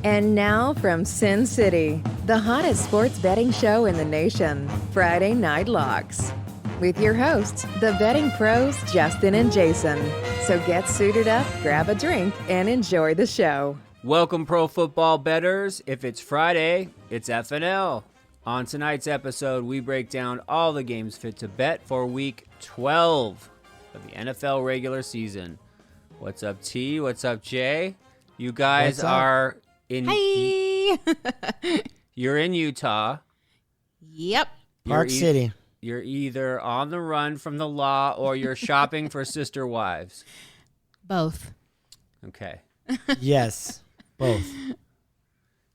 And now from Sin City, the hottest sports betting show in the nation, Friday Night Locks. With your hosts, the betting pros, Justin and Jason. So get suited up, grab a drink, and enjoy the show. Welcome, pro football bettors. If it's Friday, it's FNL. On tonight's episode, we break down all the games fit to bet for Week 12 of the NFL regular season. What's up, T? What's up, Jay? You guys are in... Hi! You're in Utah. Yep. Park City. You're either on the run from the law or you're shopping for sister wives. Both. Okay. Yes, both.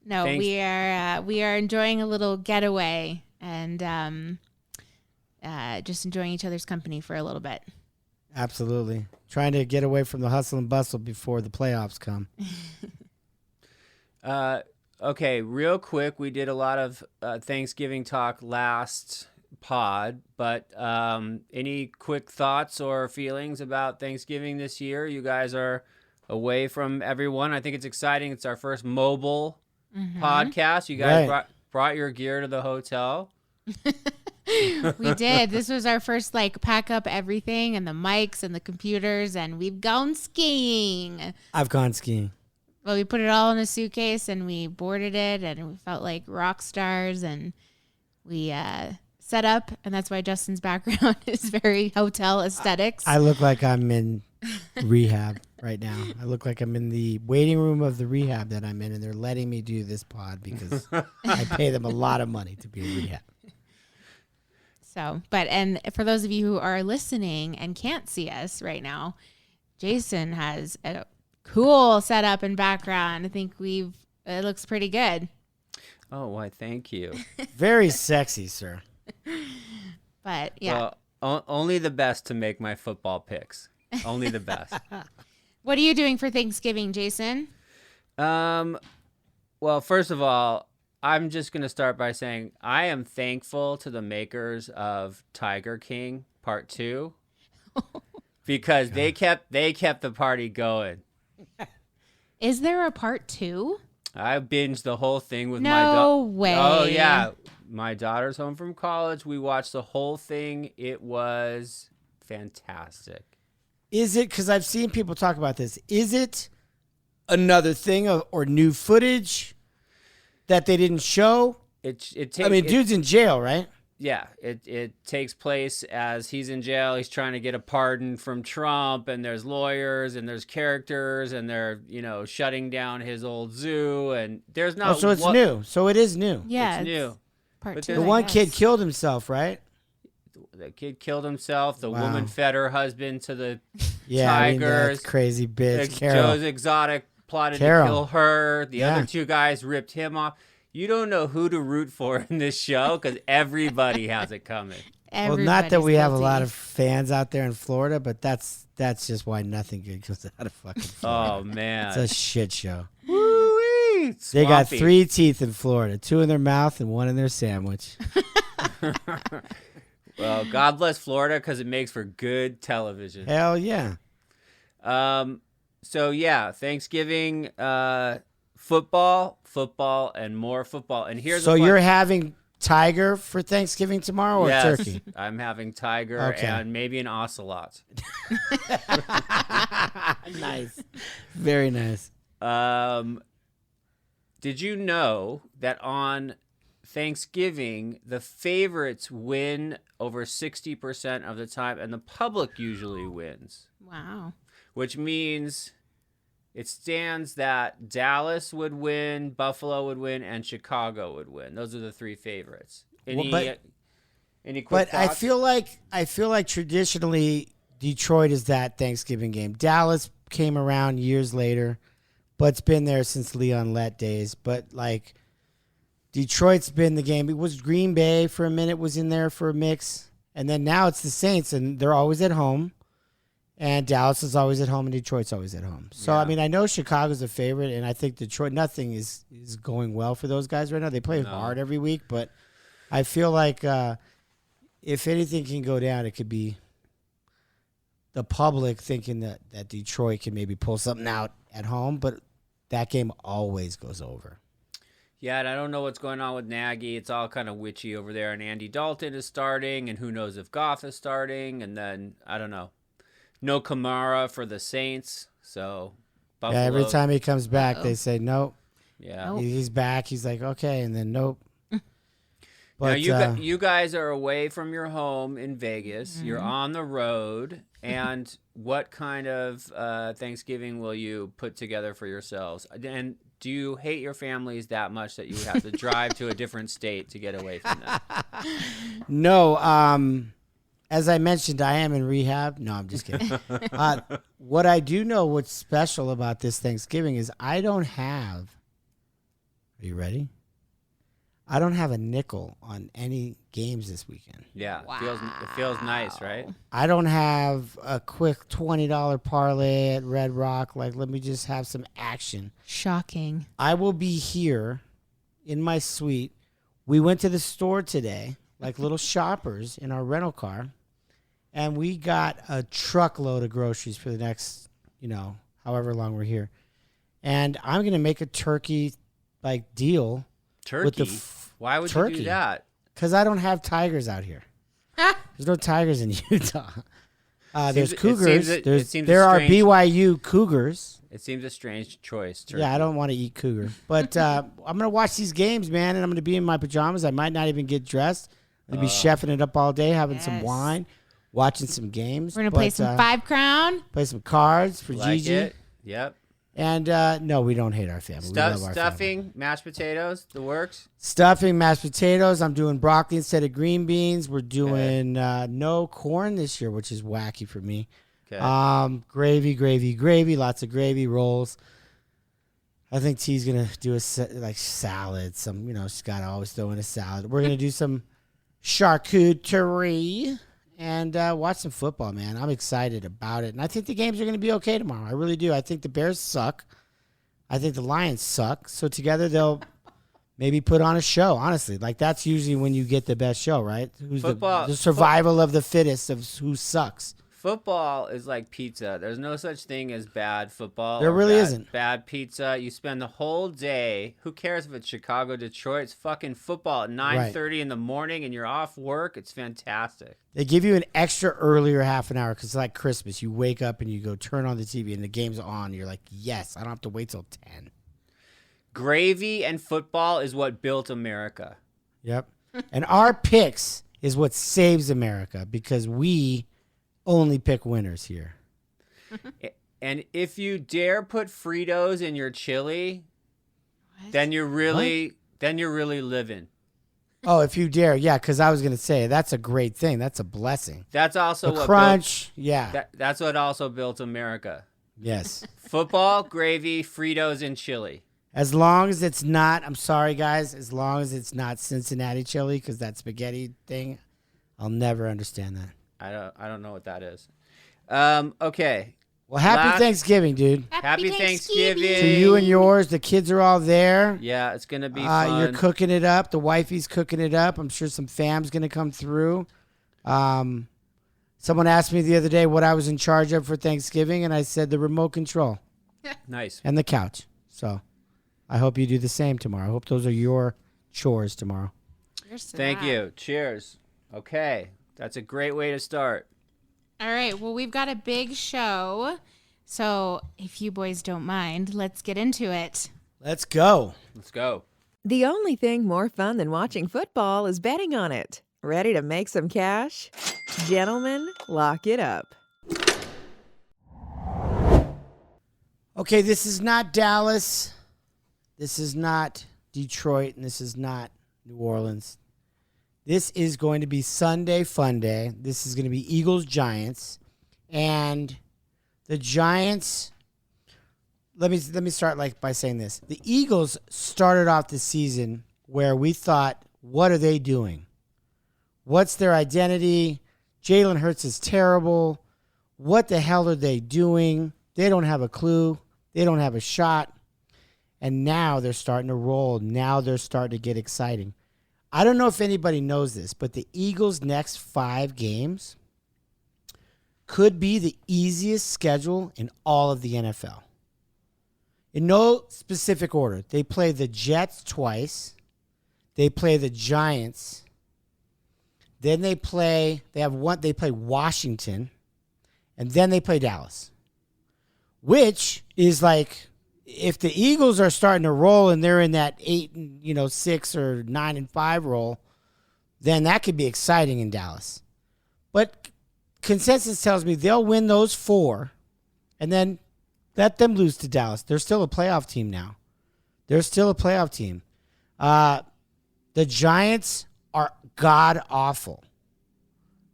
No, Thanks. we are enjoying a little getaway and just enjoying each other's company for a little bit. Absolutely. Trying to get away from the hustle and bustle before the playoffs come. Okay, real quick, we did a lot of Thanksgiving talk last pod, but any quick thoughts or feelings about Thanksgiving this year? You guys are away from everyone. I think it's exciting. It's our first mobile podcast. You guys brought your gear to the hotel. We did. This was our first pack up everything and the mics and the computers, and we've gone skiing. I've gone skiing. Well, we put it all in a suitcase and we boarded it, and we felt like rock stars, and we set up, and that's why Justin's background is very hotel aesthetics. I look like I'm in rehab right now. I look like I'm in the waiting room of the rehab that I'm in, and they're letting me do this pod because I pay them a lot of money to be in rehab. So, and for those of you who are listening and can't see us right now, Jason has a cool setup and background. I think it looks pretty good. Oh, why, thank you. Very sexy, sir. But yeah. Well, only the best to make my football picks. Only the best. What are you doing for Thanksgiving, Jason? Well, first of all, I'm just going to start by saying I am thankful to the makers of Tiger King Part 2 because they kept the party going. Is there a part 2? I binged the whole thing with my No way. Oh, yeah. My daughter's home from college. We watched the whole thing. It was fantastic. Is it, because I've seen people talk about this, is it another thing or new footage that they didn't show? Dude's in jail, right? Yeah, it takes place as he's in jail. He's trying to get a pardon from Trump, and there's lawyers and there's characters, and they're shutting down his old zoo, and there's not. Oh, so it's new. So it is new. Yeah, it's new. Part But 2. The one kid killed himself, right? The kid killed himself. The Wow. woman fed her husband to the Tigers. that's crazy bitch. Carol. Joe's Exotic plotted Carol. to kill her. The Yeah. other two guys ripped him off. You don't know who to root for in this show because everybody has it coming. Well, not that we have a lot of fans out there in Florida, but that's just why nothing good goes out of fucking Florida. Oh, man. It's a shit show. Woo-wee. They got Swampy. 3 teeth in Florida, 2 in their mouth and 1 in their sandwich. Well, God bless Florida because it makes for good television. Hell yeah. So, yeah, Thanksgiving, football, and more football. And here's So you're having tiger for Thanksgiving tomorrow or yes, turkey? I'm having tiger Okay. and maybe an ocelot. Nice. Very nice. Did you know that on Thanksgiving, the favorites win over 60% of the time, and the public usually wins? Wow. Which means it stands that Dallas would win, Buffalo would win, and Chicago would win. Those are the 3 favorites. Any quick But I thoughts? feel like traditionally Detroit is that Thanksgiving game. Dallas came around years later, but it's been there since Leon Lett days. But Detroit's been the game. It was Green Bay for a minute, was in there for a mix. And then now it's the Saints, and they're always at home. And Dallas is always at home, and Detroit's always at home. So, Yeah. I mean, I know Chicago's a favorite, and I think Detroit, nothing is going well for those guys right now. They play hard every week, but I feel like if anything can go down, it could be the public thinking that Detroit can maybe pull something out at home. But that game always goes over. Yeah, and I don't know what's going on with Nagy. It's all kind of witchy over there. And Andy Dalton is starting, and who knows if Goff is starting. And then, I don't know. No Kamara for the Saints. So, Buffalo. Yeah, every time he comes back, they say, nope. Yeah. Nope. He's back. He's like, okay, and then nope. But now, you guys are away from your home in Vegas. Mm-hmm. You're on the road. And what kind of Thanksgiving will you put together for yourselves? And do you hate your families that much that you would have to drive to a different state to get away from them? No. As I mentioned, I am in rehab. No, I'm just kidding. What I do know what's special about this Thanksgiving is I don't have – are you ready? I don't have a nickel on any games this weekend. Yeah, wow. It feels nice, right? I don't have a quick $20 parlay at Red Rock. Like, let me just have some action. Shocking. I will be here in my suite. We went to the store today, like little shoppers in our rental car, and we got a truckload of groceries for the next, however long we're here. And I'm going to make a turkey, deal. Turkey? With the Why would turkey. You do that? Because I don't have tigers out here. There's no tigers in Utah. There's cougars. There are BYU cougars. It seems a strange choice. Turkey. Yeah, I don't want to eat cougar. But I'm going to watch these games, man, and I'm going to be in my pajamas. I might not even get dressed. I'm going to be chefing it up all day, having some wine, watching some games. We're going to play some 5 Crown. Play some cards for Gigi. It. Yep. And no, we don't hate our family. We love our stuffing, family. Mashed potatoes, the works. Stuffing, mashed potatoes. I'm doing broccoli instead of green beans. We're doing no corn this year, which is wacky for me. Okay. Gravy. Lots of gravy rolls. I think T's gonna do a salad. She's got to always throw in a salad. We're gonna do some charcuterie. And watch some football, man. I'm excited about it. And I think the games are going to be okay tomorrow. I really do. I think the Bears suck. I think the Lions suck. So together they'll maybe put on a show, honestly. That's usually when you get the best show, right? Who's the survival of the fittest of who sucks. Football is like pizza. There's no such thing as bad football. There really isn't. Bad pizza. You spend the whole day. Who cares if it's Chicago, Detroit? It's fucking football at 9:30 in the morning and you're off work. It's fantastic. They give you an extra earlier half an hour because it's like Christmas. You wake up and you go turn on the TV and the game's on. You're like, yes, I don't have to wait till 10. Gravy and football is what built America. Yep. And our picks is what saves America because we only pick winners here. And if you dare put Fritos in your chili, then you're really living. Oh, if you dare, yeah, because I was gonna say that's a great thing. That's a blessing. That's also the crunch. That's what also built America. Yes. Football, gravy, Fritos, and chili. As long as it's not, I'm sorry guys, as long as it's not Cincinnati chili, because that spaghetti thing, I'll never understand that. I don't know what that is. Okay. Well, happy Thanksgiving, dude. Happy Thanksgiving. To you and yours. The kids are all there. Yeah, it's going to be fun. You're cooking it up. The wifey's cooking it up. I'm sure some fam's going to come through. Someone asked me the other day what I was in charge of for Thanksgiving, and I said the remote control. Nice. And the couch. So I hope you do the same tomorrow. I hope those are your chores tomorrow. Thank you. Cheers. Okay. That's a great way to start. All right. Well, we've got a big show. So if you boys don't mind, let's get into it. Let's go. Let's go. The only thing more fun than watching football is betting on it. Ready to make some cash? Gentlemen, lock it up. Okay, this is not Dallas. This is not Detroit. And this is not New Orleans. This is going to be Sunday Fun Day. This is going to be Eagles-Giants. And the Giants, let me start by saying this. The Eagles started off the season where we thought, what are they doing? What's their identity? Jalen Hurts is terrible. What the hell are they doing? They don't have a clue. They don't have a shot. And now they're starting to roll. Now they're starting to get exciting. I don't know if anybody knows this, but the Eagles' next 5 games could be the easiest schedule in all of the NFL. in no specific order. They play the Jets twice. They play the Giants. Then they play Washington. And then they play Dallas. Which is like, if the Eagles are starting to roll and they're in that 8-6 or 9-5 roll, then that could be exciting in Dallas. But consensus tells me they'll win those 4 and then let them lose to Dallas. They're still a playoff team now. They're still a playoff team. The Giants are god-awful.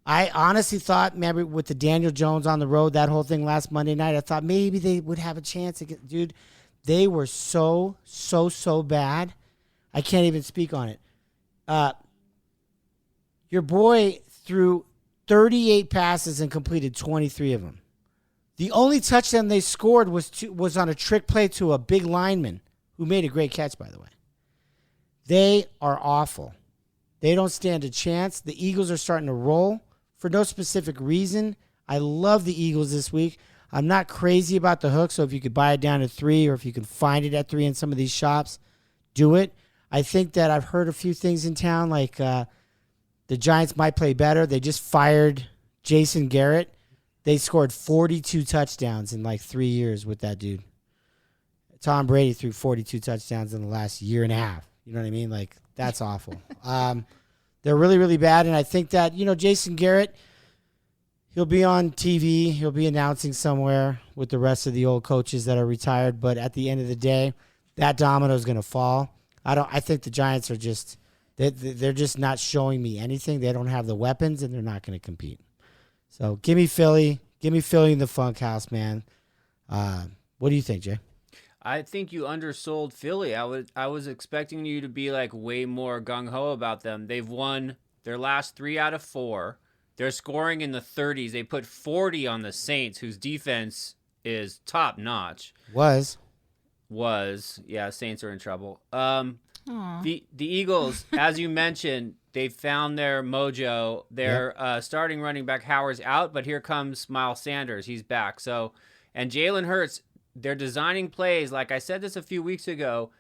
I honestly thought, remember, with the Daniel Jones on the road, that whole thing last Monday night, I thought maybe they would have a chance. Dude, they were so bad. I can't even speak on it. Your boy threw 38 passes and completed 23 of them. The only touchdown they scored was on a trick play to a big lineman who made a great catch, by the way. They are awful. They don't stand a chance. The Eagles are starting to roll for no specific reason. I love the Eagles this week. I'm not crazy about the hook, so if you could buy it down to 3 or if you can find it at 3 in some of these shops, do it. I think that I've heard a few things in town, like the Giants might play better. They just fired Jason Garrett. They scored 42 touchdowns in like 3 years with that dude. Tom Brady threw 42 touchdowns in the last year and a half. You know what I mean? Like, that's awful. They're really, really bad. And I think that, Jason Garrett, he'll be on TV. He'll be announcing somewhere with the rest of the old coaches that are retired. But at the end of the day, that domino is going to fall. I think the Giants are just, they're just not showing me anything. They don't have the weapons, and they're not going to compete. So give me Philly. Give me Philly in the funk house, man. What do you think, Jay? I think you undersold Philly. I was expecting you to be like way more gung-ho about them. They've won their last 3 out of 4. They're scoring in the 30s. They put 40 on the Saints, whose defense is top-notch. Yeah, Saints are in trouble. The Eagles, as you mentioned, they found their mojo. Their starting running back Howard's out, but here comes Miles Sanders. He's back. And Jalen Hurts, they're designing plays. Like I said this a few weeks ago,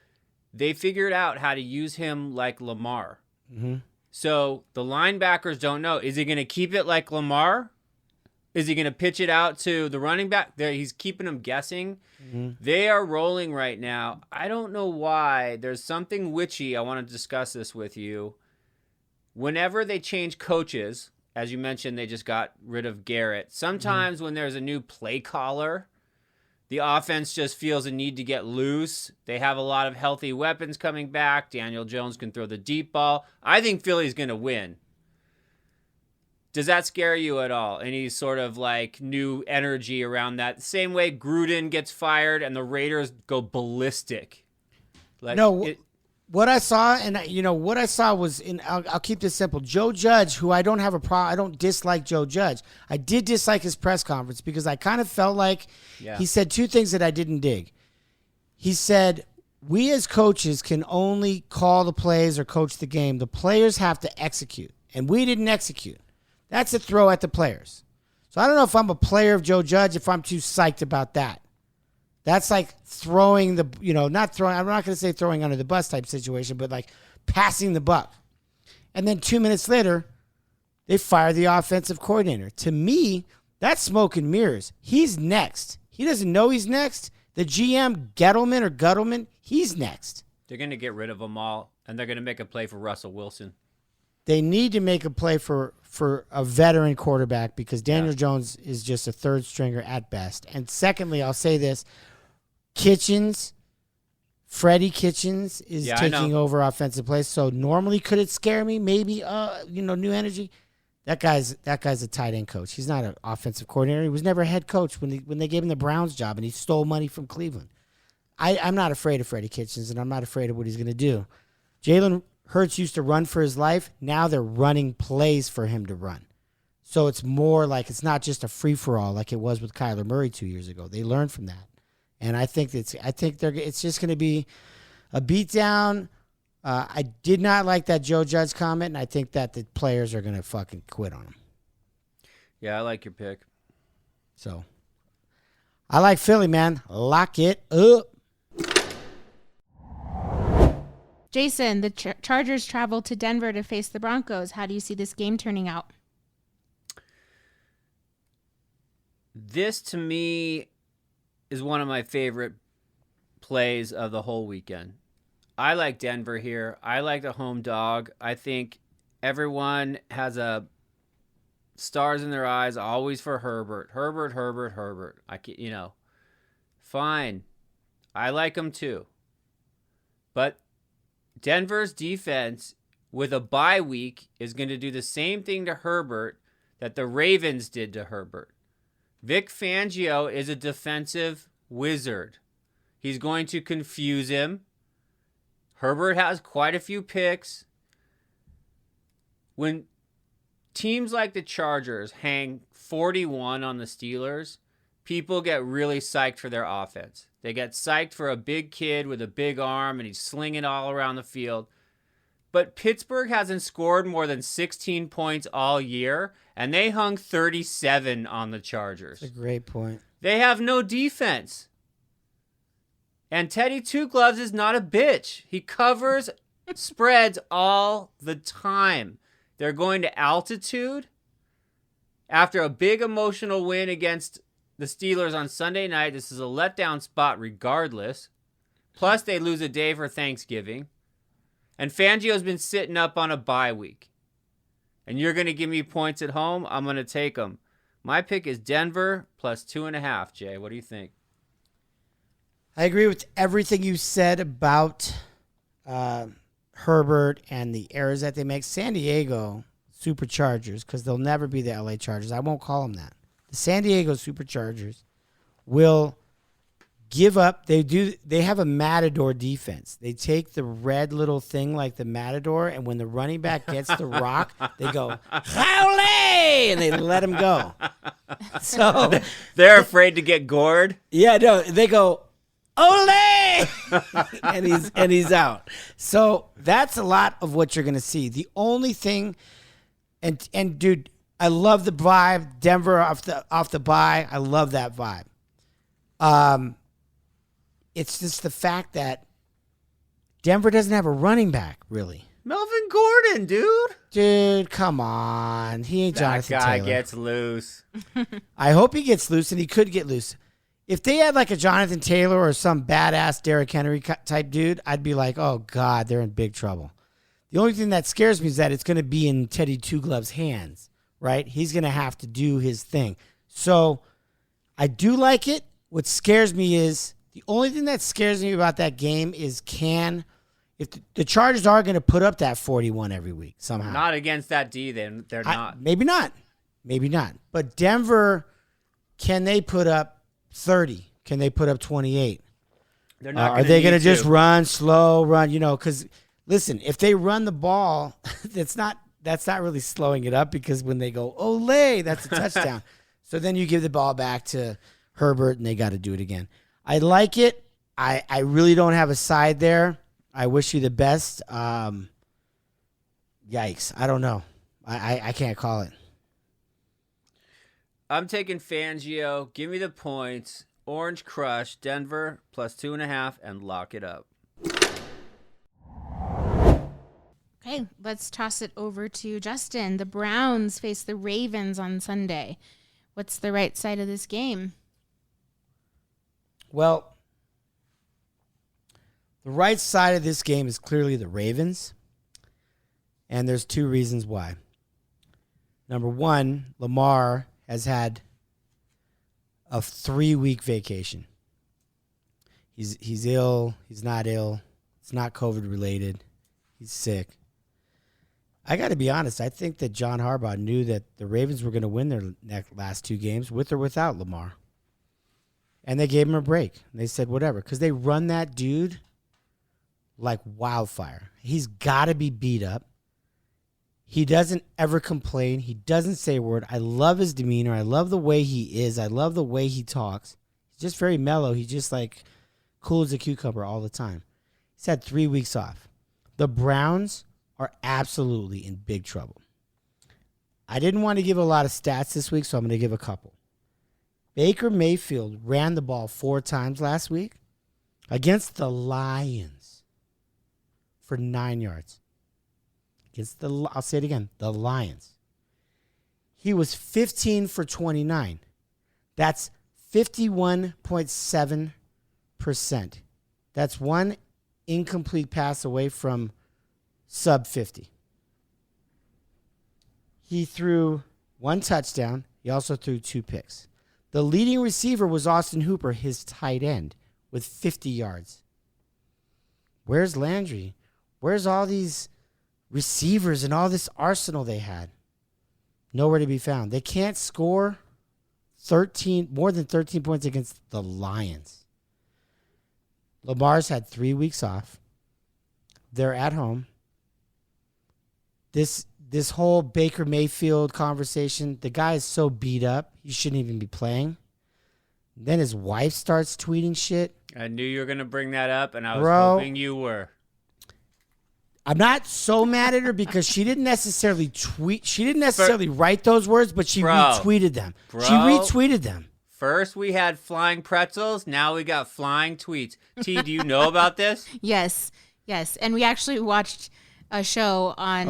they figured out how to use him like Lamar. Mm-hmm. So the linebackers don't know. Is he going to keep it like Lamar? Is he going to pitch it out to the running back? He's keeping them guessing. Mm-hmm. They are rolling right now. I don't know why. There's something witchy. I want to discuss this with you. Whenever they change coaches, as you mentioned, they just got rid of Garrett. Sometimes when there's a new play caller, the offense just feels a need to get loose. They have a lot of healthy weapons coming back. Daniel Jones can throw the deep ball. I think Philly's going to win. Does that scare you at all? Any sort of like new energy around that? Same way Gruden gets fired and the Raiders go ballistic. What I saw, what I saw was, I'll keep this simple. Joe Judge, who I don't have a problem, I don't dislike Joe Judge. I did dislike his press conference because I kind of felt like he said 2 things that I didn't dig. He said, we as coaches can only call the plays or coach the game. The players have to execute, and we didn't execute. That's a throw at the players. So I don't know if I'm a player of Joe Judge, if I'm too psyched about that. That's like throwing not throwing, I'm not going to say throwing under the bus type situation, but like passing the buck. And then 2 minutes later, they fire the offensive coordinator. To me, that's smoke and mirrors. He's next. He doesn't know he's next. The GM, Gettleman, he's next. They're going to get rid of them all, and they're going to make a play for Russell Wilson. They need to make a play for a veteran quarterback because Daniel Jones is just a third stringer at best. And secondly, I'll say this. Freddie Kitchens is taking over offensive plays. So normally, could it scare me? Maybe, new energy. That guy's a tight end coach. He's not an offensive coordinator. He was never a head coach when they gave him the Browns job and he stole money from Cleveland. I'm not afraid of Freddie Kitchens, and I'm not afraid of what he's going to do. Jalen Hurts used to run for his life. Now they're running plays for him to run. So it's more like it's not just a free-for-all like it was with Kyler Murray 2 years ago. They learned from that. And I think it's just going to be a beatdown. I did not like that Joe Judge comment, and I think that the players are going to fucking quit on him. Yeah, I like your pick. So I like Philly, man. Lock it up. Jason, the Chargers travel to Denver to face the Broncos. How do you see this game turning out? This, to me, is one of my favorite plays of the whole weekend. I like Denver here. I like the home dog. I think everyone has stars in their eyes always for Herbert. Herbert. Fine. I like him too. But Denver's defense with a bye week is going to do the same thing to Herbert that the Ravens did to Herbert. Vic Fangio is a defensive wizard. He's going to confuse him. Herbert has quite a few picks. When teams like the Chargers hang 41 on the Steelers, people get really psyched for their offense. They get psyched for a big kid with a big arm and he's slinging all around the field. But Pittsburgh hasn't scored more than 16 points all year, and they hung 37 on the Chargers. That's a great point. They have no defense. And Teddy Two Gloves is not a bitch. He covers spreads all the time. They're going to altitude after a big emotional win against the Steelers on Sunday night. This is a letdown spot regardless. Plus, they lose a day for Thanksgiving. And Fangio's been sitting up on a bye week. And you're going to give me points at home? I'm going to take them. My pick is Denver plus 2.5, Jay. What do you think? I agree with everything you said about Herbert and the errors that they make. San Diego Superchargers, because they'll never be the LA Chargers. I won't call them that. The San Diego Superchargers will give up. They have a matador defense. They take the red little thing like the matador, and when the running back gets the rock, they go, "Howley!" and they let him go. So they're afraid to get gored. Yeah, no, they go, "Ole!" and he's out. So that's a lot of what you're going to see. The only thing, and dude, I love the vibe. Denver off the bye. I love that vibe. It's just the fact that Denver doesn't have a running back, really. Melvin Gordon, dude. Dude, come on. He ain't Jonathan That guy Taylor. gets loose. I hope he gets loose, and he could get loose. If they had like a Jonathan Taylor or some badass Derrick Henry type dude, I'd be like, oh, God, they're in big trouble. The only thing that scares me is that it's going to be in Teddy Two Gloves' hands, right? He's going to have to do his thing. So I do like it. What scares me is the only thing that scares me about that game is if the Chargers are going to put up that 41 every week somehow. Not against that D, then they're not. Maybe not. But Denver, can they put up 30? Can they put up 28? They're not. Are they going to just run slow, because listen, if they run the ball, that's not really slowing it up, because when they go, ole, that's a touchdown. So then you give the ball back to Herbert, and they got to do it again. I like it. I really don't have a side there. I wish you the best. Yikes. I don't know. I can't call it. I'm taking Fangio. Give me the points. Orange Crush, Denver, plus 2.5, and lock it up. Okay, let's toss it over to Justin. The Browns face the Ravens on Sunday. What's the right side of this game? Well, the right side of this game is clearly the Ravens, and there's two reasons why. Number one, Lamar has had a 3-week vacation. He's ill. He's not ill. It's not COVID related. He's sick. I got to be honest. I think that John Harbaugh knew that the Ravens were going to win their last 2 games with or without Lamar. And they gave him a break. They said whatever, because they run that dude like wildfire. He's got to be beat up. He doesn't ever complain. He doesn't say a word. I love his demeanor. I love the way he is. I love the way he talks. He's just very mellow. He's just like cool as a cucumber all the time. He's had 3 weeks off. The Browns are absolutely in big trouble. I didn't want to give a lot of stats this week, so I'm going to give a couple. Baker Mayfield ran the ball 4 times last week against the Lions. for 9 yards. I'll say it again, the Lions. He was 15 for 29. That's 51.7%. That's one incomplete pass away from sub 50. He threw 1 touchdown. He also threw 2 picks. The leading receiver was Austin Hooper, his tight end, with 50 yards. Where's Landry? Where's all these receivers and all this arsenal they had? Nowhere to be found. They can't score more than 13 points against the Lions. Lamar's had 3 weeks off. They're at home. This whole Baker Mayfield conversation, the guy is so beat up, he shouldn't even be playing. Then his wife starts tweeting shit. I knew you were going to bring that up, and I was hoping you were. I'm not so mad at her because she didn't necessarily tweet. She didn't necessarily write those words, but she retweeted them. She retweeted them. First we had flying pretzels. Now we got flying tweets. T, do you know about this? Yes. And we actually watched a show on.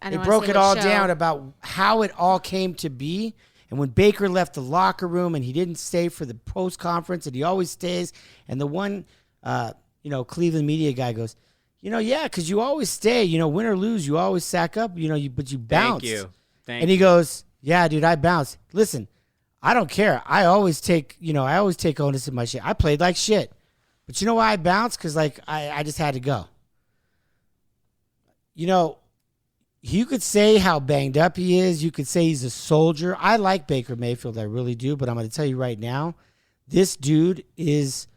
They broke it all down about how it all came to be. And when Baker left the locker room and he didn't stay for the post conference, and he always stays. And the one, Cleveland media guy goes, yeah, because you always stay. Win or lose, you always sack up. But you bounce. Thank you. And he goes, yeah, dude, I bounce. Listen, I don't care. I always take onus of my shit. I played like shit. But you know why I bounced? Because, I just had to go. You could say how banged up he is. You could say he's a soldier. I like Baker Mayfield. I really do. But I'm going to tell you right now, this dude is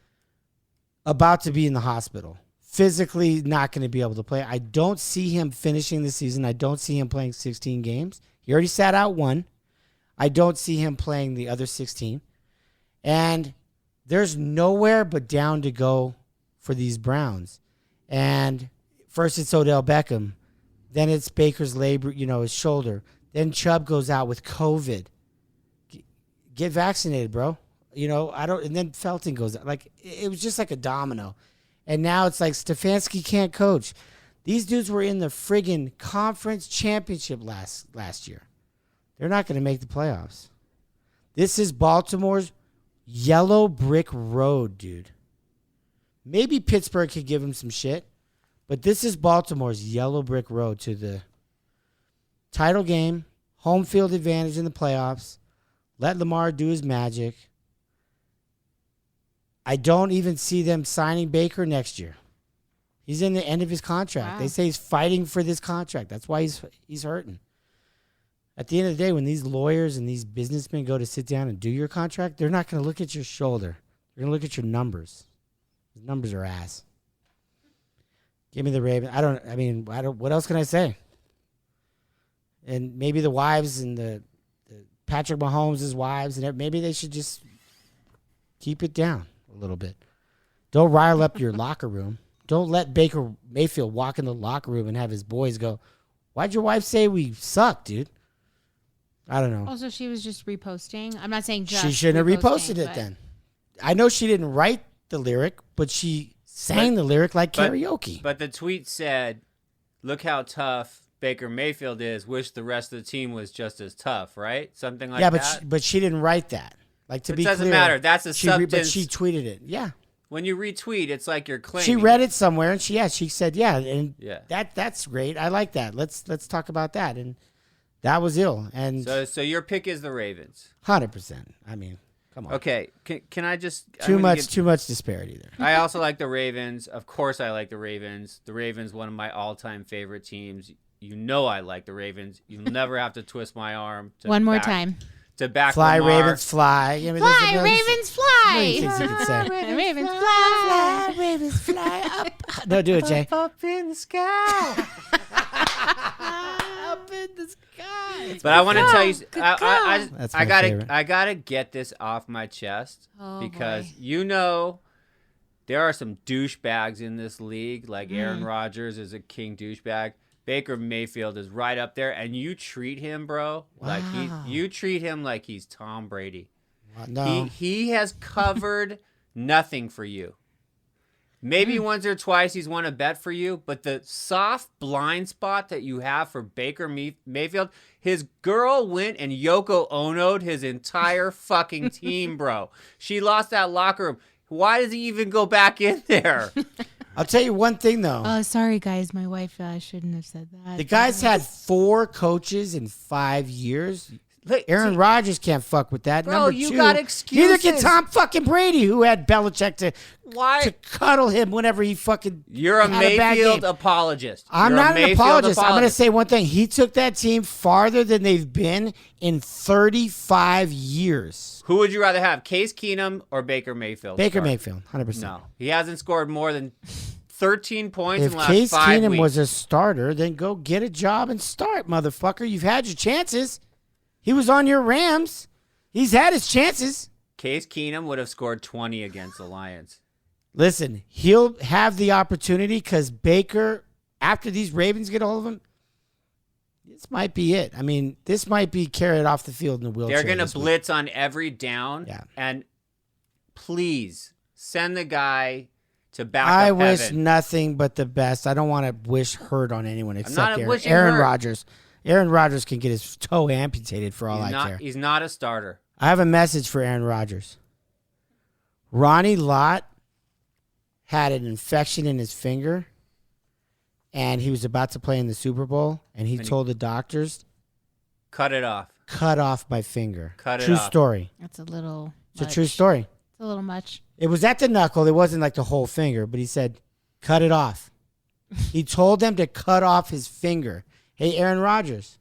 about to be in the hospital. Physically not going to be able to play. I don't see him finishing the season. I don't see him playing 16 games. He already sat out 1. I don't see him playing the other 16. And there's nowhere but down to go for these Browns. And first it's Odell Beckham. Then it's Baker's labor, his shoulder. Then Chubb goes out with COVID. Get vaccinated, bro. And then Felton goes out. It was just like a domino. And now it's like Stefanski can't coach. These dudes were in the friggin' conference championship last year. They're not going to make the playoffs. This is Baltimore's yellow brick road, dude. Maybe Pittsburgh could give him some shit, but this is Baltimore's yellow brick road to the title game, home field advantage in the playoffs. Let Lamar do his magic. I don't even see them signing Baker next year. He's in the end of his contract. Wow. They say he's fighting for this contract. That's why he's hurting. At the end of the day, when these lawyers and these businessmen go to sit down and do your contract, they're not going to look at your shoulder. They're going to look at your numbers. The numbers are ass. Give me the Ravens. What else can I say? And maybe the wives and the Patrick Mahomes' wives, and maybe they should just keep it down a little bit. Don't rile up your locker room. Don't let Baker Mayfield walk in the locker room and have his boys go, why'd your wife say we suck, dude? I don't know. Also, she was just reposting. I'm not saying just she shouldn't have reposted it then. I know she didn't write the lyric, but she sang the lyric like karaoke. But the tweet said, look how tough Baker Mayfield is. Wish the rest of the team was just as tough, right? Something like that. Yeah, but she didn't write that. It doesn't matter. That's a substance. But she tweeted it. Yeah. When you retweet, it's like you're claiming. She read it somewhere, and she said, and that's great. I like that. Let's talk about that. And that was ill. And so your pick is the Ravens. 100%. I mean, come on. Okay, can I just too much disparity there. I also like the Ravens. Of course, I like the Ravens. The Ravens, one of my all-time favorite teams. I like the Ravens. You'll never have to twist my arm. One more time. To back fly, Lamar. Ravens, fly. Fly, Ravens, fly. Things you could say. Ravens, fly. Fly, Ravens, fly up. No, do it, Jay. Up in the sky. Up in the sky. But I want to tell you, That's my favorite. I gotta get this off my chest because there are some douchebags in this league. Like Aaron Rodgers is a king douchebag. Baker Mayfield is right up there, and you treat him, bro, like you treat him like he's Tom Brady. No. He has covered nothing for you. Maybe once or twice he's won a bet for you, but the soft blind spot that you have for Baker Mayfield, his girl went and Yoko Ono'd his entire fucking team, bro. She lost that locker room. Why does he even go back in there? I'll tell you one thing, though. Oh, sorry, guys. My wife shouldn't have said that. The guy's had 4 coaches in 5 years. Look, Aaron Rodgers can't fuck with that. Bro, Number you 2, got excuses. Neither can Tom fucking Brady, who had Belichick to Why? cuddle him whenever he fucking You're a had a bad Mayfield game. apologist. I'm You're a not an Mayfield apologist. I'm going to say one thing. He took that team farther than they've been in 35 years. Who would you rather have, Case Keenum or Baker Mayfield? Baker Sorry. Mayfield, 100%. No. He hasn't scored more than 13 points in If the last Case 5 Keenum weeks. was a starter, then go get a job and start, motherfucker. You've had your chances. He was on your Rams. He's had his chances. Case Keenum would have scored 20 against the Lions. Listen, he'll have the opportunity because Baker, after these Ravens get a hold of him, this might be it. I mean, this might be carried off the field in a wheelchair. They're going this to week. blitz on every down. Yeah. And please send the guy to back I up wish heaven. nothing but the best. I don't want to wish hurt on anyone not except wishing Aaron hurt. Rodgers. Aaron Rodgers can get his toe amputated for all He's I not, care. he's not a starter. I have a message for Aaron Rodgers. Ronnie Lott had an infection in his finger, and he was about to play in the Super Bowl, and he told the doctors, Cut it off. cut off my finger. Cut it True off. story. That's a little. It's a much. true story. It's a little much. It was at the knuckle. It wasn't like the whole finger, but he said, cut it off. He told them to cut off his finger. Hey, Aaron Rodgers,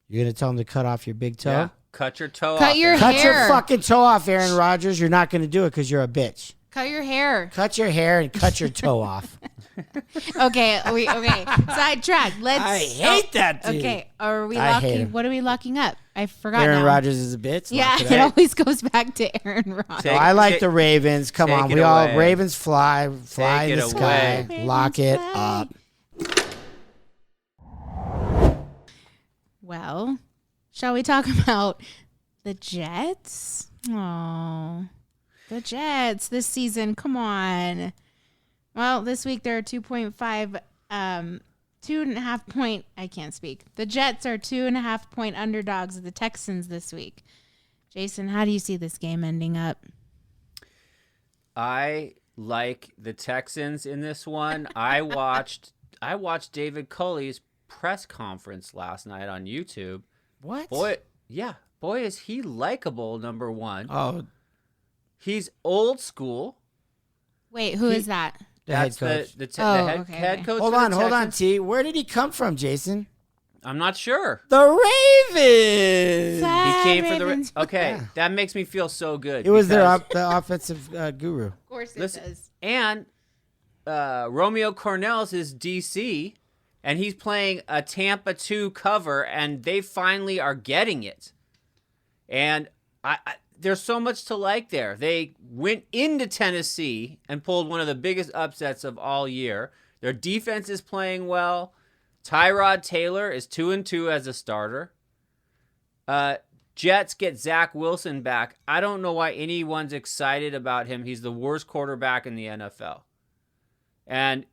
you're going to tell him to cut off your big toe? Yeah. Cut your toe off. Cut your Aaron. Cut hair. your fucking toe off, Aaron Rodgers. You're not going to do it because you're a bitch. Cut your hair. Cut your hair and cut your toe off. Okay. Okay. Sidetrack. Let's. I hate that dude. Okay. Are we I hate locking? him. What are we locking up? I forgot. Aaron now. Rodgers is a bitch. Yeah, Lock it it up. always goes back to Aaron Rodgers. Take- I like take- the Ravens. Come take on. it We all away. Ravens fly in Take the it sky. away. Lock Ravens it fly. up. Well, shall we talk about the Jets? Oh, the Jets this season. Come on. Well, this week they're 2.5, 2.5 point. I can't speak. The Jets are 2.5 point underdogs of the Texans this week. Jason, how do you see this game ending up? I like the Texans in this one. I watched David Culley's press conference last night on YouTube. What? Boy, is he likable, number one. Oh, He's old school. Wait, who is that? the head That's coach. the Oh, head, okay, head okay. coach. Hold for the on, hold on, Texans. T. Where did he come from, Jason? I'm not sure. The Ravens. He came for the Ravens. Okay, Yeah. that makes me feel so good. It was because- the offensive guru. Of course it Listen, does. and Romeo Cornell's his DC, and he's playing a Tampa 2 cover, and they finally are getting it. And I there's so much to like there. They went into Tennessee and pulled one of the biggest upsets of all year. Their defense is playing well. Tyrod Taylor is 2-2 as a starter. Jets get Zach Wilson back. I don't know why anyone's excited about him. He's the worst quarterback in the NFL. And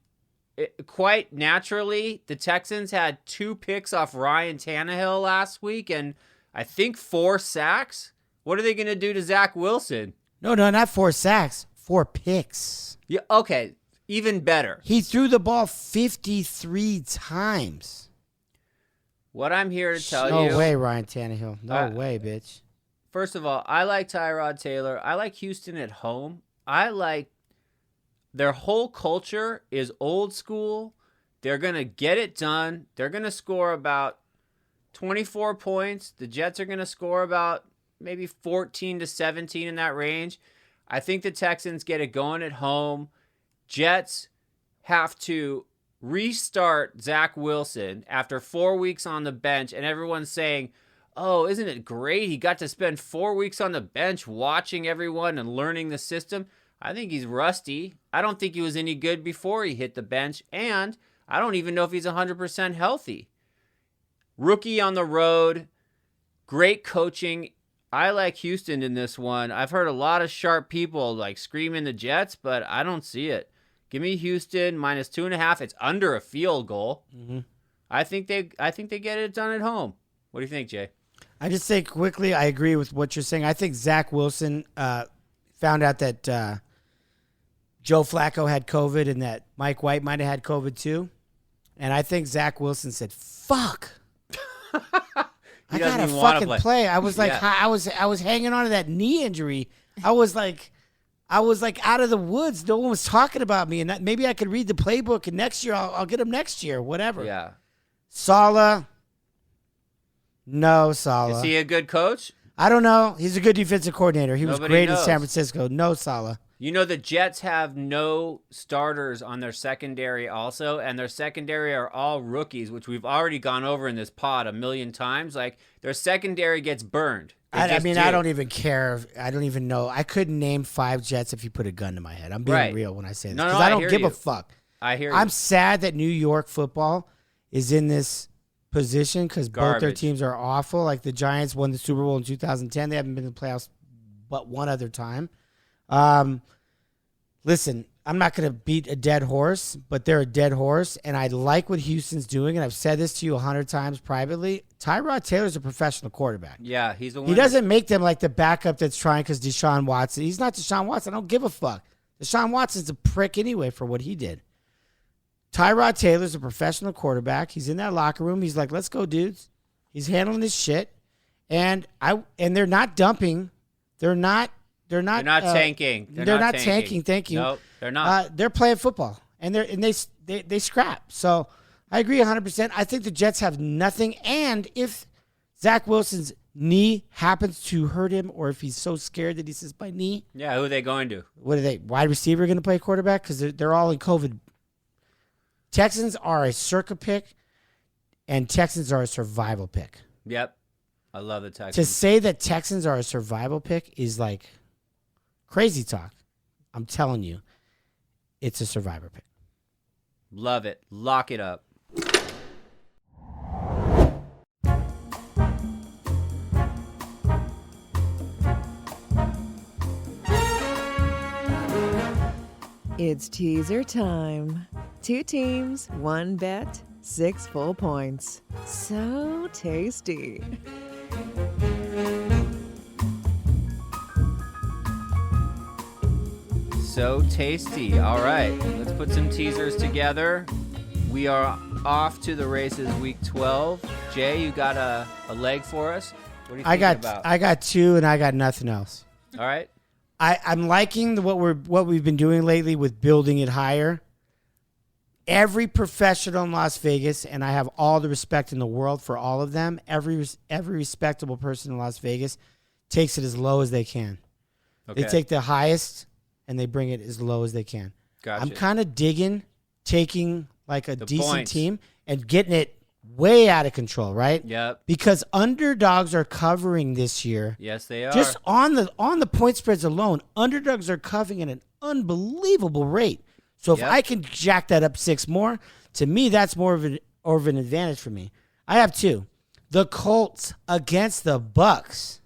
quite naturally, the Texans had 2 picks off Ryan Tannehill last week and I think 4 sacks. What are they going to do to Zach Wilson? No, not 4 sacks. 4 picks. Yeah, okay, even better. He threw the ball 53 times. What I'm here to tell No you. way, Ryan Tannehill. No way, bitch. First of all, I like Tyrod Taylor. I like Houston at home. I like their whole culture is old school. They're going to get it done. They're going to score about 24 points. The Jets are going to score about maybe 14 to 17 in that range. I think the Texans get it going at home. Jets have to restart Zach Wilson after 4 weeks on the bench, and everyone's saying, oh, isn't it great? He got to spend 4 weeks on the bench watching everyone and learning the system. I think he's rusty. I don't think he was any good before he hit the bench, and I don't even know if he's 100% healthy. Rookie on the road, great coaching. I like Houston in this one. I've heard a lot of sharp people like screaming the Jets, but I don't see it. Give me Houston minus 2.5. It's under a field goal. Mm-hmm. I think they get it done at home. What do you think, Jay? I just say quickly, I agree with what you're saying. I think Zach Wilson found out that Joe Flacco had COVID and that Mike White might have had COVID too. And I think Zach Wilson said, fuck. I gotta fucking play. I was like, I was hanging on to that knee injury. I was like out of the woods. No one was talking about me, and that, maybe I could read the playbook. And next year, I'll get him next year. Whatever. Yeah. Saleh. No, Saleh. Is he a good coach? I don't know. He's a good defensive coordinator. He was great knows. in San Francisco. No, Saleh. You know, the Jets have no starters on their secondary also, and their secondary are all rookies, which we've already gone over in this pod a million times. Like, their secondary gets burned. I mean, I don't even care. I don't even know. I couldn't name 5 Jets if you put a gun to my head. I'm being real when I say this. Because I don't give a fuck. I hear you. I'm sad that New York football is in this position because both their teams are awful. Like, the Giants won the Super Bowl in 2010. They haven't been in the playoffs but one other time. Listen, I'm not going to beat a dead horse, but they're a dead horse, and I like what Houston's doing, and I've said this to you 100 times privately. Tyrod Taylor's a professional quarterback. Yeah, he's a winner. He doesn't make them like the backup that's trying because Deshaun Watson. He's not Deshaun Watson. I don't give a fuck. Deshaun Watson's a prick anyway for what he did. Tyrod Taylor's a professional quarterback. He's in that locker room. He's like, let's go, dudes. He's handling his shit, and they're not dumping. They're not tanking. They're not tanking. Thank you. Nope, they're not. They're playing football, and they scrap. So I agree 100%. I think the Jets have nothing, and if Zach Wilson's knee happens to hurt him, or if he's so scared that he says my knee, yeah, who are they going to? What are they? Wide receiver going to play quarterback because they're all in COVID. Texans are a circa pick, and Texans are a survival pick. Yep, I love the Texans. To say that Texans are a survival pick is like crazy talk. I'm telling you, it's a survivor pick. Love it. Lock it up. It's teaser time. 2 teams, 1 bet, 6 full points. So tasty. So tasty. All right, let's put some teasers together. We are off to the races week 12. Jay, you got a leg for us? What are you thinking about? I got 2 and I got nothing else. All right. I'm liking what we've been doing lately with building it higher. Every professional in Las Vegas, and I have all the respect in the world for all of them, every respectable person in Las Vegas takes it as low as they can. Okay. They take the highest and they bring it as low as they can. Gotcha. I'm kind of digging taking like a decent points. team and getting it way out of control, right? Yep. Because underdogs are covering this year. Yes, they are. Just on the point spreads alone, underdogs are covering at an unbelievable rate. So if I can jack that up 6 more, to me that's more of an advantage for me. I have 2. The Colts against the Bucks.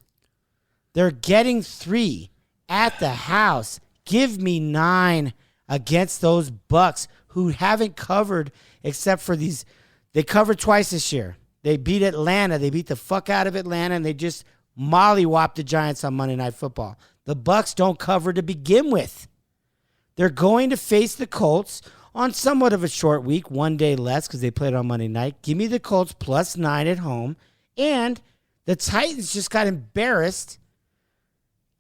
They're getting 3 at the house. Give me 9 against those Bucks who haven't covered except for these. They covered twice this year. They beat Atlanta. They beat the fuck out of Atlanta, and they just mollywopped the Giants on Monday Night Football. The Bucks don't cover to begin with. They're going to face the Colts on somewhat of a short week, 1 day less because they played on Monday night. Give me the Colts plus 9 at home. And the Titans just got embarrassed.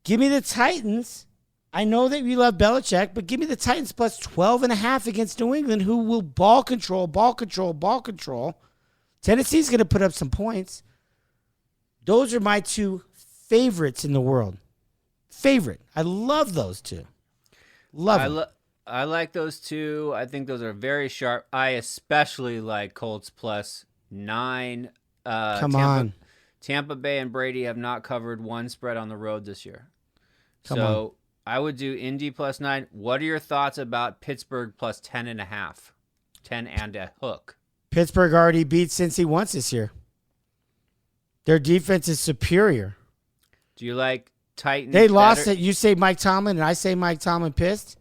Give me the Titans. I know that you love Belichick, but give me the Titans plus 12.5 against New England, who will ball control. Tennessee's going to put up some points. Those are my 2 favorites in the world. Favorite. I love those 2. I like those 2. I think those are very sharp. I especially like Colts plus 9. Come on. Tampa Bay and Brady have not covered 1 spread on the road this year. Come on. I would do Indy plus 9. What are your thoughts about Pittsburgh plus 10.5? 10 and a hook. Pittsburgh already beat Cincy once this year. Their defense is superior. Do you like Titans? They lost better? it. You say Mike Tomlin, and I say Mike Tomlin pissed.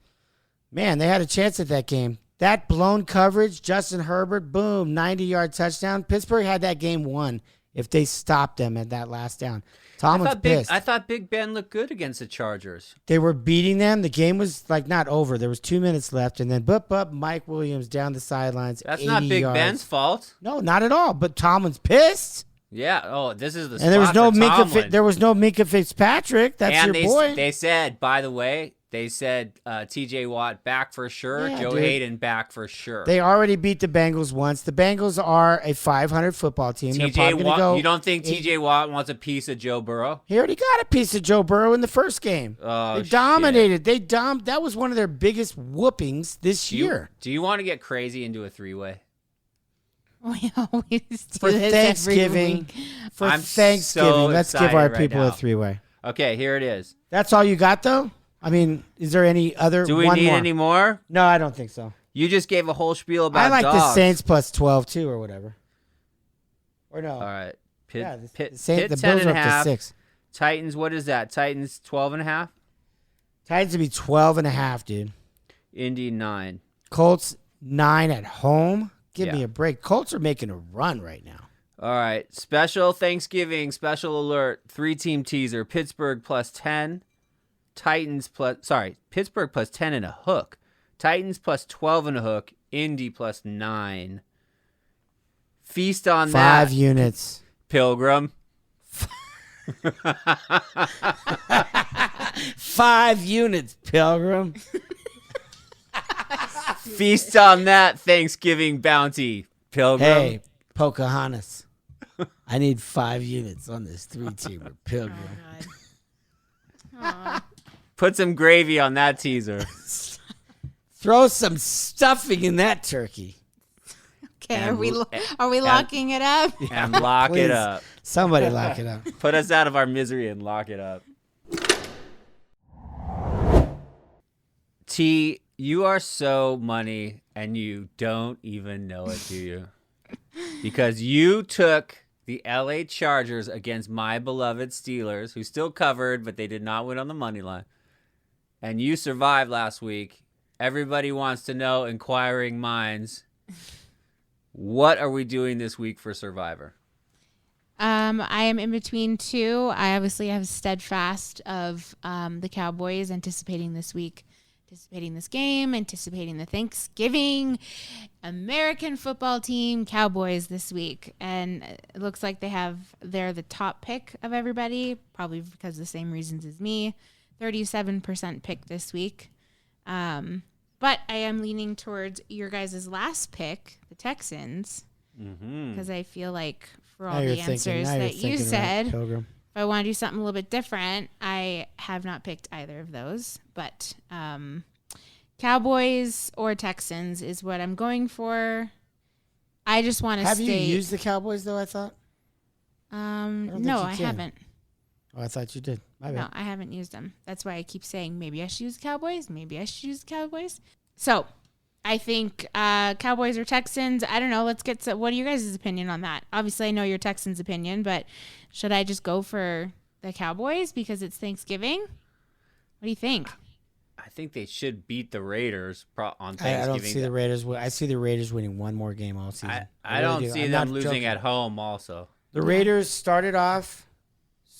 Man, they had a chance at that game. That blown coverage, Justin Herbert, boom, 90-yard touchdown. Pittsburgh had that game won if they stopped them at that last down. Tomlin's pissed. I thought Big Ben looked good against the Chargers. They were beating them. The game was like not over. There was 2 minutes left, and then Mike Williams down the sidelines. That's 80 not Big yards. Ben's fault. No, not at all. But Tomlin's pissed. Yeah. Oh, this is the And there was no Minka. There was no Minka Fitzpatrick. That's and your boy. They said, by the way, T.J. Watt back for sure. Yeah, Joe dude. Hayden back for sure. They already beat the Bengals once. The Bengals are a 500 football team. They're T.J. probably gonna Watt. go. You don't think T.J. Watt wants a piece of Joe Burrow? He already got a piece of Joe Burrow in the first game. Oh, they dominated. That was one of their biggest whoopings this year. Do you want to get crazy into a three-way? We always do For this Thanksgiving. every week. For I'm Thanksgiving, so let's give excited our right people a now. three-way. Okay, here it is. That's all you got, though? I mean, is there any other? Do we one need more? any more? No, I don't think so. You just gave a whole spiel about I like dogs. the Saints plus 12 too, or whatever. Or no? All right. Pitt, Yeah, the Pitt, Saints. Pitt The 10 Bills and are a up to half. 6. Titans, what is that? Titans 12.5. Titans would be 12.5, dude. Indy 9. Colts 9 at home. Give Yeah. me a break. Colts are making a run right now. All right. Special Thanksgiving, special alert, 3-team teaser. Pittsburgh plus 10. Pittsburgh plus 10 and a hook. Titans plus 12 and a hook. Indy plus 9. Feast on 5 that, units. Pilgrim. 5 units, Pilgrim. Feast on that Thanksgiving bounty, Pilgrim. Hey, Pocahontas. I need 5 units on this 3-teamer, Pilgrim. Put some gravy on that teaser. Throw some stuffing in that turkey. Okay, And are we locking it up? And lock it Please. up. Somebody lock it up. Put us out of our misery and lock it up. T, you are so money and you don't even know it, do you? Because you took the LA Chargers against my beloved Steelers, who still covered, but they did not win on the money line. And you survived last week. Everybody wants to know, inquiring minds, what are we doing this week for Survivor? I am in between two. I obviously have steadfast of the Cowboys anticipating this week, anticipating this game, anticipating the Thanksgiving American football team Cowboys this week. And it looks like they're the top pick of everybody, probably because of the same reasons as me. 37% pick this week. But I am leaning towards your guys' last pick, the Texans, because I feel like for all the answers that you said, if I want to do something a little bit different, I have not picked either of those. But Cowboys or Texans is what I'm going for. I just want to Have stay. you used the Cowboys, though, I thought? No, I haven't. Oh, I thought you did. My No, bad. I haven't used them. That's why I keep saying maybe I should use the Cowboys. Maybe I should use the Cowboys. So I think Cowboys or Texans. I don't know. Let's get to what are you guys' opinion on that? Obviously, I know your Texans' opinion, but should I just go for the Cowboys because it's Thanksgiving? What do you think? I think they should beat the Raiders on Thanksgiving. I don't see the Raiders. I see the Raiders winning one more game all season. I really don't do. see I'm them not losing joking. at home also. The Raiders started off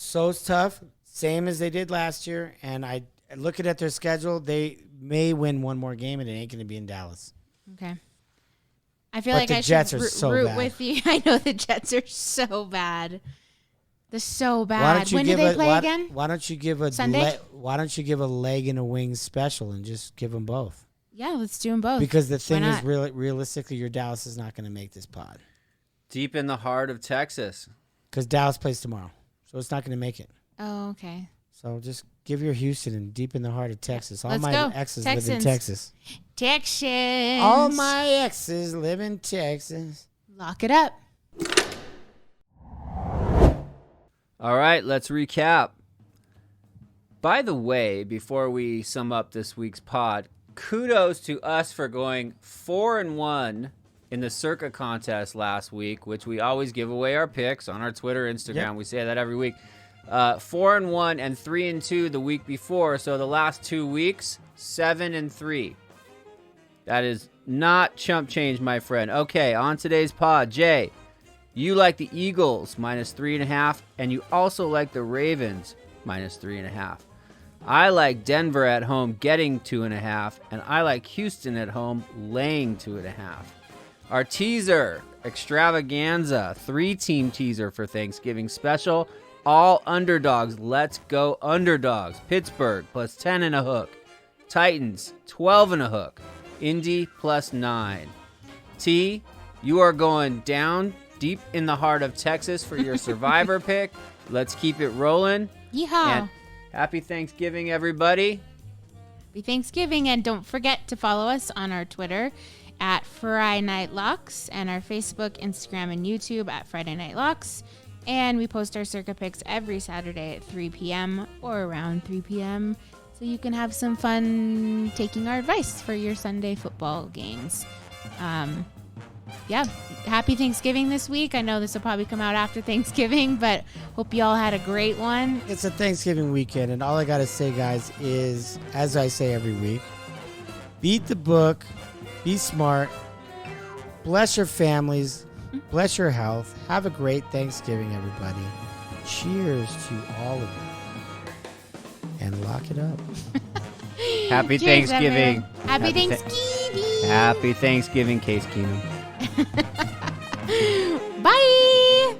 so tough, same as they did last year, and I looking at their schedule, they may win one more game, and it ain't going to be in Dallas. Okay. I feel But like the I Jets should are so root bad. with you. I know the Jets are so bad. They're so bad. Why don't you When do give they play again? Why don't you give a Sunday? why don't you give a leg and a wing special and just give them both? Yeah, let's do them both. Because the thing is, not? realistically, your Dallas is not going to make this pod Deep in the heart of Texas. because Dallas plays tomorrow, so it's not going to make it. Oh, okay. So just give your Houston and deep in the heart of Texas. All Let's my go. exes live in Texans. Texas. Texans. All my exes live in Texas. Lock it up. All right, let's recap. By the way, before we sum up this week's pod, kudos to us for going 4-1 in the Circa contest last week, which we always give away our picks on our Twitter, Instagram. Yep. We say that every week. 4-1 and 3-2 the week before. So the last 2 weeks, 7-3. That is not chump change, my friend. Okay, on today's pod, Jay, you like the Eagles -3.5, and you also like the Ravens -3.5. I like Denver at home getting 2.5, and I like Houston at home laying 2.5. Our teaser extravaganza, 3-team teaser for Thanksgiving special, all underdogs. Let's go underdogs. Pittsburgh +10 and a hook. Titans 12 and a hook. Indy +9. T, you are going down deep in the heart of Texas for your survivor pick. Let's keep it rolling. Yeehaw. And happy Thanksgiving, everybody. Happy Thanksgiving, and don't forget to follow us on our Twitter at Friday Night Locks and our Facebook, Instagram, and YouTube at Friday Night Locks. And we post our circa picks every Saturday at 3 p.m. or around 3 p.m. so you can have some fun taking our advice for your Sunday football games. Yeah, happy Thanksgiving this week. I know this will probably come out after Thanksgiving, but hope you all had a great one. It's a Thanksgiving weekend, and all I got to say, guys, is, as I say every week, beat the book, be smart, bless your families, bless your health. Have a great Thanksgiving, everybody. Cheers to all of you. And lock it up. Happy Cheers, Thanksgiving. everyone. Happy Thanksgiving. Happy Thanksgiving, Case Keenum. Bye.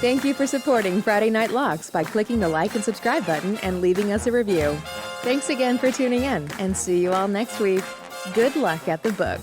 Thank you for supporting Friday Night Locks by clicking the like and subscribe button and leaving us a review. Thanks again for tuning in, and see you all next week. Good luck at the book.